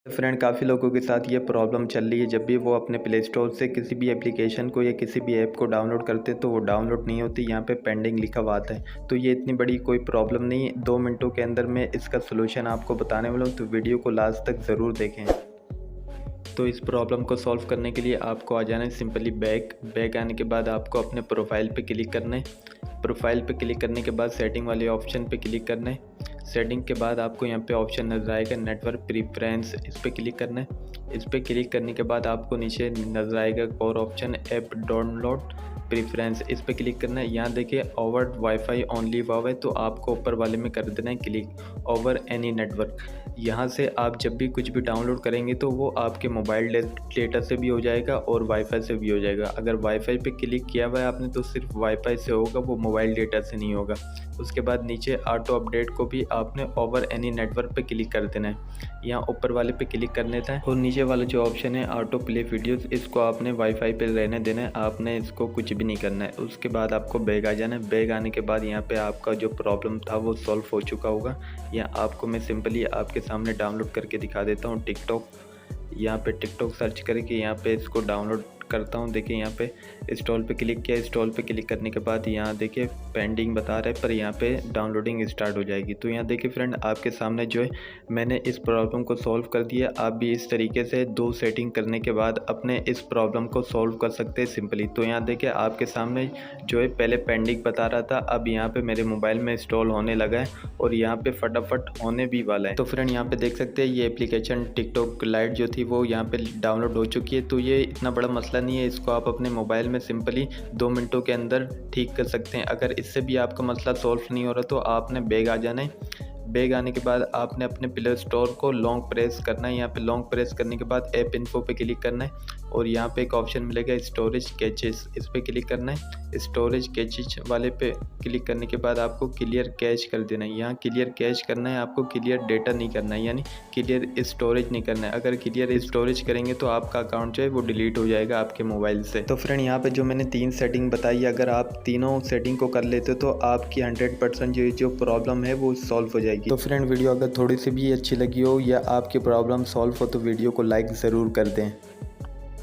Friend, काफ़ी लोगों के साथ ये प्रॉब्लम चल रही है। जब भी वो अपने प्ले स्टोर से किसी भी एप्लीकेशन को या किसी भी ऐप को डाउनलोड करते हैं तो वो डाउनलोड नहीं होती, यहाँ पे पेंडिंग लिखा हुआ आता है। तो ये इतनी बड़ी कोई प्रॉब्लम नहीं है, 2 मिनटों के अंदर मैं इसका सलूशन आपको बताने वाला हूँ, तो वीडियो को लास्ट तक ज़रूर देखें। तो इस प्रॉब्लम को सॉल्व करने के लिए आपको आ जाना है सिंपली बैक आने के बाद आपको अपने प्रोफाइल पे क्लिक करना है। प्रोफाइल पे क्लिक करने के बाद सेटिंग वाले ऑप्शन पे क्लिक करना है। सेटिंग के बाद आपको यहाँ पे ऑप्शन नजर आएगा नेटवर्क प्रीफरेंस, इस पे क्लिक करना है। इस पे क्लिक करने के बाद आपको नीचे नजर आएगा और ऑप्शन ऐप डाउनलोड प्रीफरेंस, इस पे क्लिक करना है। यहाँ देखिए ओवर वाईफाई ओनली वाव है, तो आपको ऊपर वाले में कर देना है क्लिक ओवर एनी नेटवर्क। यहाँ से आप जब भी कुछ भी डाउनलोड करेंगे तो वो आपके मोबाइल डेटा से भी हो जाएगा और वाईफाई से भी हो जाएगा। अगर वाईफाई पे क्लिक किया हुआ है आपने तो सिर्फ वाईफाई से होगा, वो मोबाइल डेटा से नहीं होगा। उसके बाद नीचे ऑटो अपडेट को भी आपने ओवर एनी नेटवर्क पे क्लिक कर देना है। यहाँ ऊपर वाले पे क्लिक कर देता है और नीचे वाला जो ऑप्शन है ऑटो प्ले वीडियोस, इसको आपने वाईफाई पे रहने देना है, आपने इसको कुछ भी नहीं करना है। उसके बाद आपको बैग आ जाना है। बैग आने के बाद यहाँ पे आपका जो प्रॉब्लम था वो सॉल्व हो चुका होगा। यहाँ आपको मैं सिंपली आपके सामने डाउनलोड करके दिखा देता हूँ टिकटॉक। यहाँ पे टिकटॉक सर्च करके यहाँ पे इसको डाउनलोड करता हूँ। देखिए यहाँ पे इंस्टॉल पे क्लिक किया, इंस्टॉल पे क्लिक करने के बाद यहाँ देखिए पेंडिंग बता रहा है, पर यहाँ पे डाउनलोडिंग स्टार्ट हो जाएगी। तो यहाँ देखिए फ्रेंड, आपके सामने जो है मैंने इस प्रॉब्लम को सॉल्व कर दिया। आप भी इस तरीके से 2 सेटिंग करने के बाद अपने इस प्रॉब्लम को सॉल्व कर सकते हैं सिंपली। तो यहाँ देखिए आपके सामने जो है पहले पेंडिंग बता रहा था, अब यहाँ पे मेरे मोबाइल में इंस्टॉल होने लगा है और यहाँ पे फटाफट होने भी वाला है। तो फ्रेंड यहाँ पे देख सकते हैं ये एप्लीकेशन टिकटॉक लाइट जो थी वो यहाँ पे डाउनलोड हो चुकी है। तो ये इतना बड़ा मसला नहीं है, इसको आप अपने मोबाइल में सिंपली 2 मिनटों के अंदर ठीक कर सकते हैं। अगर इससे भी आपका मसला सॉल्व नहीं हो रहा तो आपने बैग आ जाना है। बैग आने के बाद आपने अपने प्ले स्टोर को लॉन्ग प्रेस करना है। यहाँ पे लॉन्ग प्रेस करने के बाद ऐप इन्फो पे क्लिक करना है और यहाँ पे एक ऑप्शन मिलेगा स्टोरेज कैचेस, इस पे क्लिक करना है। स्टोरेज कैचेस वाले पे क्लिक करने के बाद आपको क्लियर कैश कर देना है। यहाँ क्लियर कैश करना है, आपको क्लियर डेटा नहीं करना है, यानी क्लियर स्टोरेज नहीं करना है। अगर क्लियर स्टोरेज करेंगे तो आपका अकाउंट जो है वो डिलीट हो जाएगा आपके मोबाइल से। तो फ्रेंड यहाँ पे जो मैंने 3 सेटिंग बताई, अगर आप तीनों सेटिंग को कर लेते हो तो आपकी 100% जो प्रॉब्लम है वो सॉल्व हो जाएगी। तो फ्रेंड वीडियो अगर थोड़ी सी भी अच्छी लगी हो या आपकी प्रॉब्लम सॉल्व हो तो वीडियो को लाइक ज़रूर कर दें।